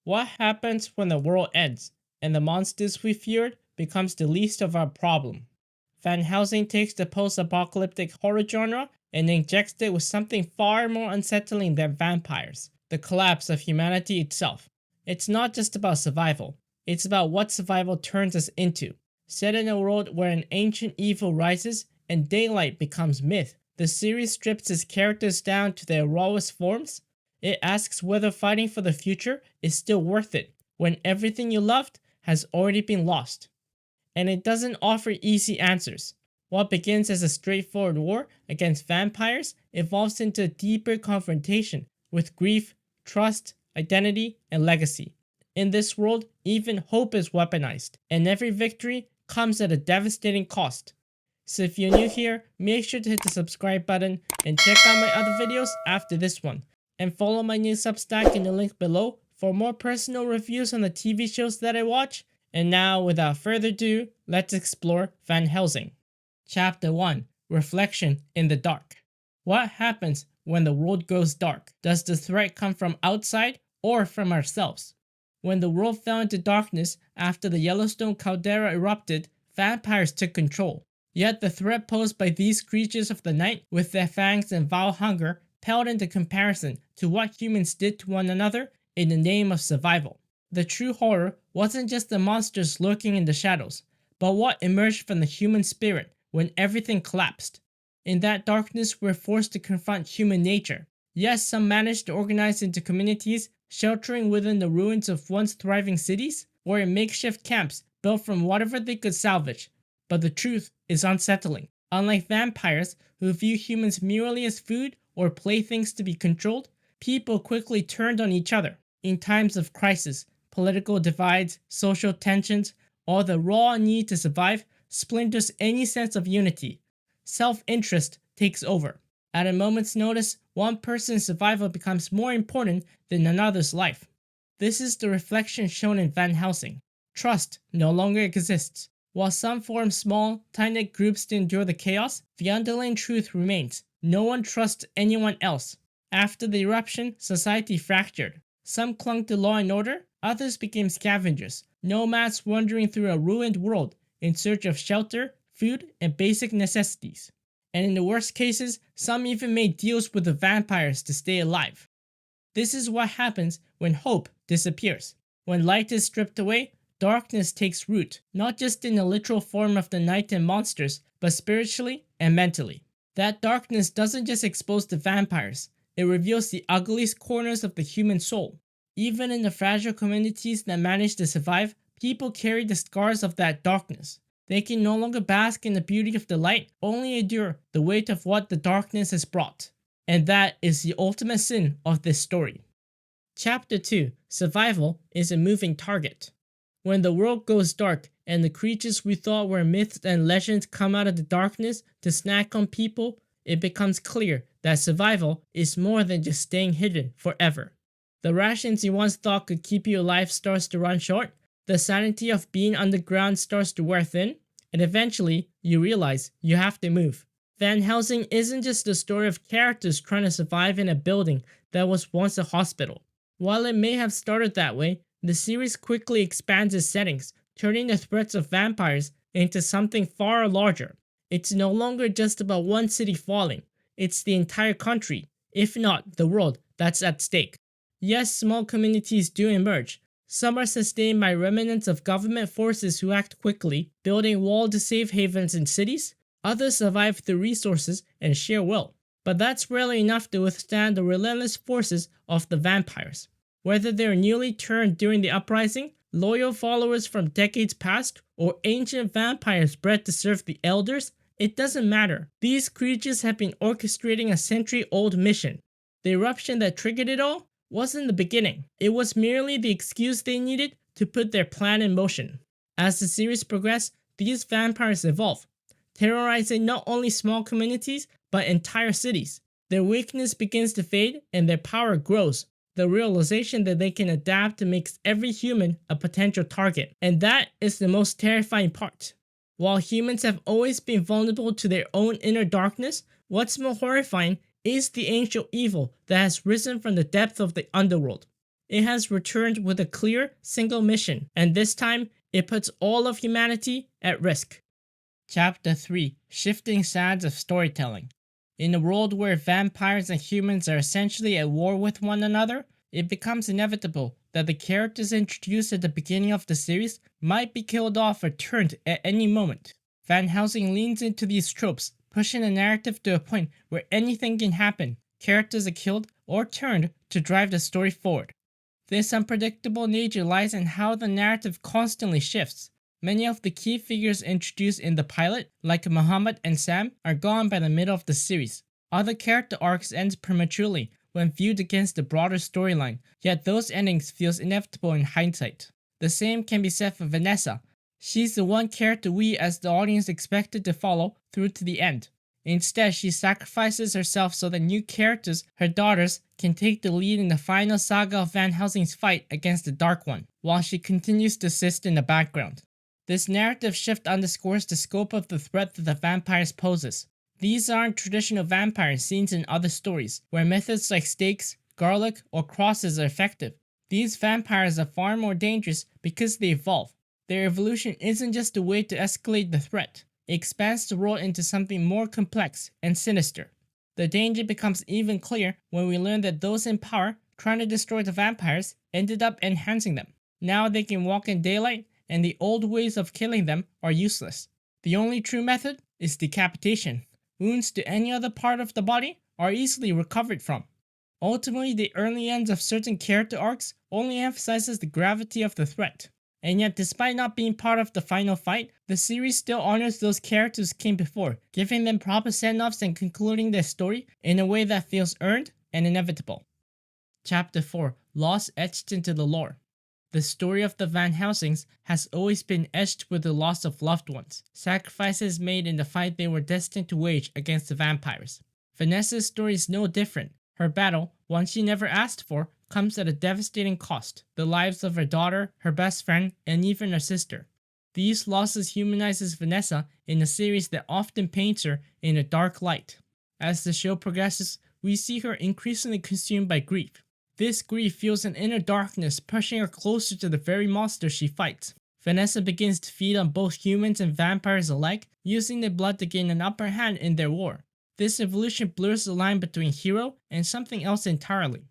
What happens when the world ends and the monsters we feared becomes the least of our problem? Van Helsing takes the post-apocalyptic horror genre and injects it with something far more unsettling than vampires: the collapse of humanity itself. It's not just about survival, it's about what survival turns us into. Set in a world where an ancient evil rises and daylight becomes myth, the series strips its characters down to their rawest forms. It asks whether fighting for the future is still worth it when everything you loved has already been lost. And it doesn't offer easy answers. What begins as a straightforward war against vampires evolves into a deeper confrontation with grief, trust, identity, and legacy. In this world, even hope is weaponized, and every victory comes at a devastating cost. So if you're new here, make sure to hit the subscribe button and check out my other videos after this one. And follow my new Substack in the link below for more personal reviews on the TV shows that I watch. And now, without further ado, let's explore Van Helsing. Chapter 1: Reflection in the Dark. What happens when the world goes dark? Does the threat come from outside or from ourselves? When the world fell into darkness after the Yellowstone caldera erupted, vampires took control. Yet the threat posed by these creatures of the night, with their fangs and vile hunger, paled into comparison to what humans did to one another in the name of survival. The true horror wasn't just the monsters lurking in the shadows, but what emerged from the human spirit when everything collapsed. In that darkness, we're forced to confront human nature. Yes, some managed to organize into communities, sheltering within the ruins of once thriving cities, or in makeshift camps built from whatever they could salvage. But the truth is unsettling. Unlike vampires, who view humans merely as food or playthings to be controlled, people quickly turned on each other. In times of crisis, political divides, social tensions, or the raw need to survive splinters any sense of unity. Self-interest takes over. At a moment's notice, one person's survival becomes more important than another's life. This is the reflection shown in Van Helsing. Trust no longer exists. While some form small, tight-knit groups to endure the chaos, the underlying truth remains: no one trusts anyone else. After the eruption, society fractured. Some clung to law and order, others became scavengers, nomads wandering through a ruined world in search of shelter, food, and basic necessities. And in the worst cases, some even made deals with the vampires to stay alive. This is what happens when hope disappears. When light is stripped away, darkness takes root, not just in the literal form of the night and monsters, but spiritually and mentally. That darkness doesn't just expose the vampires, it reveals the ugliest corners of the human soul. Even in the fragile communities that manage to survive, people carry the scars of that darkness. They can no longer bask in the beauty of the light, only endure the weight of what the darkness has brought. And that is the ultimate sin of this story. Chapter 2: Survival is a moving target. When the world goes dark and the creatures we thought were myths and legends come out of the darkness to snack on people, it becomes clear that survival is more than just staying hidden forever. The rations you once thought could keep you alive starts to run short, the sanity of being underground starts to wear thin, and eventually you realize you have to move. Van Helsing isn't just a story of characters trying to survive in a building that was once a hospital. While it may have started that way, the series quickly expands its settings, turning the threats of vampires into something far larger. It's no longer just about one city falling, it's the entire country, if not the world, that's at stake. Yes, small communities do emerge. Some are sustained by remnants of government forces who act quickly, building walled safe havens in cities. Others survive through resources and sheer will. But that's rarely enough to withstand the relentless forces of the vampires. Whether they're newly turned during the uprising, loyal followers from decades past, or ancient vampires bred to serve the elders, it doesn't matter. These creatures have been orchestrating a century-old mission. The eruption that triggered it all wasn't the beginning. It was merely the excuse they needed to put their plan in motion. As the series progressed, these vampires evolve, terrorizing not only small communities, but entire cities. Their weakness begins to fade and their power grows. The realization that they can adapt makes every human a potential target, and that is the most terrifying part. While humans have always been vulnerable to their own inner darkness, what's more horrifying is the ancient evil that has risen from the depth of the underworld. it has returned with a clear, single mission, and this time, it puts all of humanity at risk. Chapter 3: Shifting Sands of Storytelling. In a world where vampires and humans are essentially at war with one another, it becomes inevitable that the characters introduced at the beginning of the series might be killed off or turned at any moment. Van Helsing leans into these tropes, pushing the narrative to a point where anything can happen. Characters are killed or turned to drive the story forward. This unpredictable nature lies in how the narrative constantly shifts. Many of the key figures introduced in the pilot, like Muhammad and Sam, are gone by the middle of the series. Other character arcs end prematurely when viewed against the broader storyline, yet those endings feels inevitable in hindsight. The same can be said for Vanessa. She's the one character we as the audience expected to follow through to the end. Instead, she sacrifices herself so that new characters, her daughters, can take the lead in the final saga of Van Helsing's fight against the Dark One, while she continues to assist in the background. This narrative shift underscores the scope of the threat that the vampires poses. These aren't traditional vampires seen in other stories, where methods like stakes, garlic, or crosses are effective. These vampires are far more dangerous because they evolve. Their evolution isn't just a way to escalate the threat. It expands the world into something more complex and sinister. The danger becomes even clearer when we learn that those in power trying to destroy the vampires ended up enhancing them. Now they can walk in daylight, and the old ways of killing them are useless. The only true method is decapitation. Wounds to any other part of the body are easily recovered from. Ultimately, the early ends of certain character arcs only emphasizes the gravity of the threat. And yet, despite not being part of the final fight, the series still honors those characters who came before, giving them proper send-offs and concluding their story in a way that feels earned and inevitable. Chapter 4: Loss Etched into the Lore. The story of the Van Helsings has always been etched with the loss of loved ones, sacrifices made in the fight they were destined to wage against the vampires. Vanessa's story is no different. Her battle, one she never asked for, comes at a devastating cost: the lives of her daughter, her best friend, and even her sister. These losses humanizes Vanessa in a series that often paints her in a dark light. As the show progresses, we see her increasingly consumed by grief. This grief fuels an inner darkness, pushing her closer to the very monster she fights. Vanessa begins to feed on both humans and vampires alike, using their blood to gain an upper hand in their war. This evolution blurs the line between hero and something else entirely.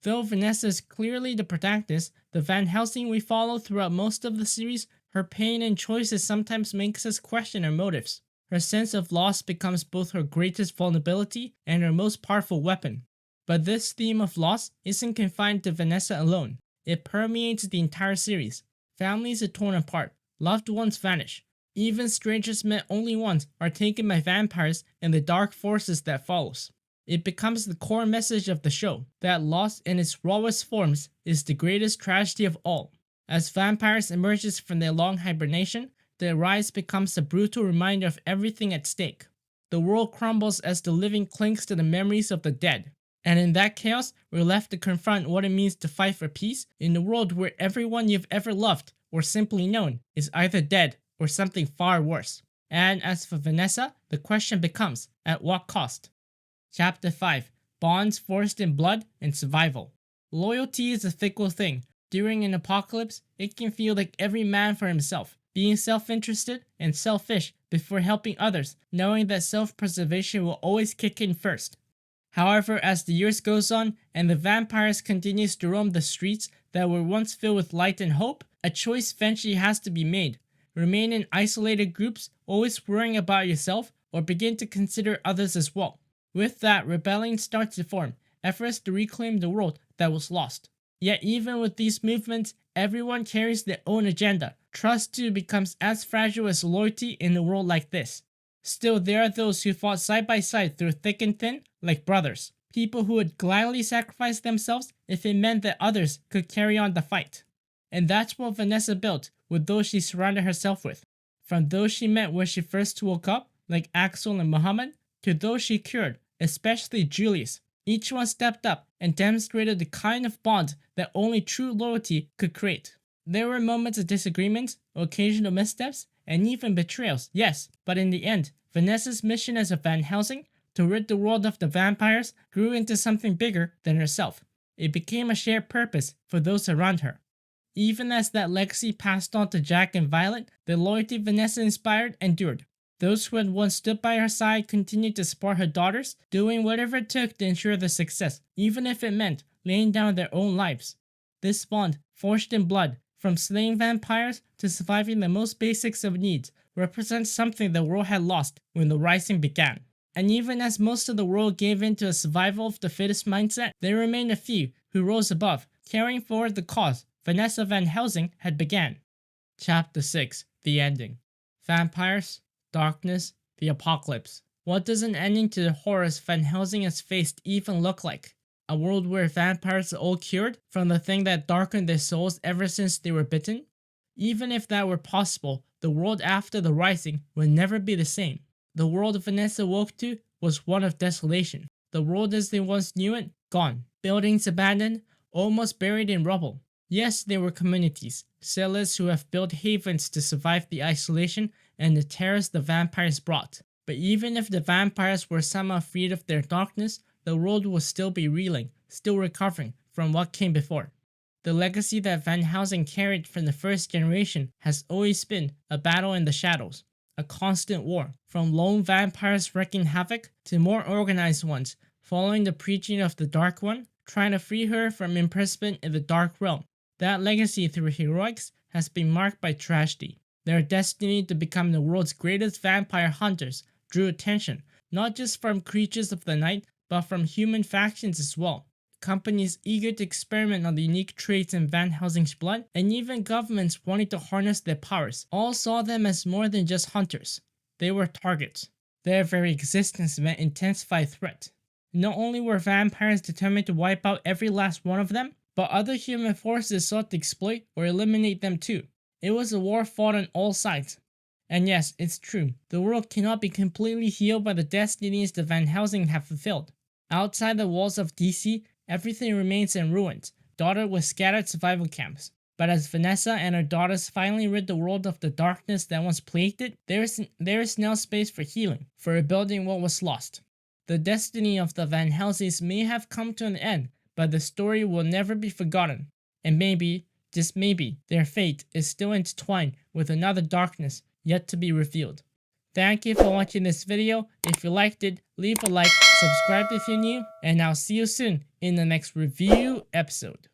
Though Vanessa is clearly the protagonist, the Van Helsing we follow throughout most of the series, her pain and choices sometimes makes us question her motives. Her sense of loss becomes both her greatest vulnerability and her most powerful weapon. But this theme of loss isn't confined to Vanessa alone. It permeates the entire series. Families are torn apart, loved ones vanish. Even strangers met only once are taken by vampires and the dark forces that follows. It becomes the core message of the show, that loss in its rawest forms is the greatest tragedy of all. As vampires emerges from their long hibernation, their rise becomes a brutal reminder of everything at stake. The world crumbles as the living clings to the memories of the dead. And in that chaos, we're left to confront what it means to fight for peace in a world where everyone you've ever loved or simply known is either dead or something far worse. And as for Vanessa, the question becomes, at what cost? Chapter 5: Bonds Forged in Blood and Survival. Loyalty is a fickle thing. During an apocalypse, it can feel like every man for himself, being self-interested and selfish before helping others, knowing that self-preservation will always kick in first. However, as the years goes on and the vampires continues to roam the streets that were once filled with light and hope, a choice eventually has to be made. Remain in isolated groups, always worrying about yourself, or begin to consider others as well. With that, rebellion starts to form, efforts to reclaim the world that was lost. Yet even with these movements, everyone carries their own agenda. Trust too becomes as fragile as loyalty in a world like this. Still, there are those who fought side by side through thick and thin, like brothers. People who would gladly sacrifice themselves if it meant that others could carry on the fight. And that's what Vanessa built with those she surrounded herself with. From those she met when she first woke up, like Axel and Muhammad, to those she cured, especially Julius. Each one stepped up and demonstrated the kind of bond that only true loyalty could create. There were moments of disagreements, occasional missteps, and even betrayals, yes, but in the end, Vanessa's mission as a Van Helsing to rid the world of the vampires grew into something bigger than herself. it became a shared purpose for those around her. Even as that legacy passed on to Jack and Violet, the loyalty Vanessa inspired endured. Those who had once stood by her side continued to support her daughters, doing whatever it took to ensure their success, even if it meant laying down their own lives. This bond, forged in blood, from slaying vampires to surviving the most basics of needs, represents something the world had lost when the Rising began. And even as most of the world gave in to a survival of the fittest mindset, there remained a few who rose above, carrying forward the cause Vanessa Van Helsing had began. Chapter 6. The Ending. Vampires, Darkness, the Apocalypse. What does an ending to the horrors Van Helsing has faced even look like? A world where vampires are all cured from the thing that darkened their souls ever since they were bitten? Even if that were possible, the world after the Rising would never be the same. The world Vanessa woke to was one of desolation. The world as they once knew it, gone. Buildings abandoned, almost buried in rubble. Yes, there were communities, settlers who have built havens to survive the isolation and the terrors the vampires brought. But even if the vampires were somehow freed of their darkness, the world will still be reeling, still recovering from what came before. The legacy that Van Helsing carried from the first generation has always been a battle in the shadows, a constant war, from lone vampires wreaking havoc to more organized ones, following the preaching of the Dark One, trying to free her from imprisonment in the Dark Realm. That legacy through heroics has been marked by tragedy. Their destiny to become the world's greatest vampire hunters drew attention, not just from creatures of the night, but from human factions as well. Companies eager to experiment on the unique traits in Van Helsing's blood, and even governments wanting to harness their powers, all saw them as more than just hunters. They were targets. Their very existence meant intensified threat. Not only were vampires determined to wipe out every last one of them, but other human forces sought to exploit or eliminate them too. It was a war fought on all sides. And yes, it's true, the world cannot be completely healed by the destinies the Van Helsing have fulfilled. Outside the walls of DC, everything remains in ruins, dotted with scattered survival camps. But as Vanessa and her daughters finally rid the world of the darkness that once plagued it, there is now space for healing, for rebuilding what was lost. The destiny of the Van Helsings may have come to an end, but the story will never be forgotten. And maybe, just maybe, their fate is still intertwined with another darkness yet to be revealed. Thank you for watching this video. If you liked it, leave a like, subscribe if you're new, and I'll see you soon in the next review episode.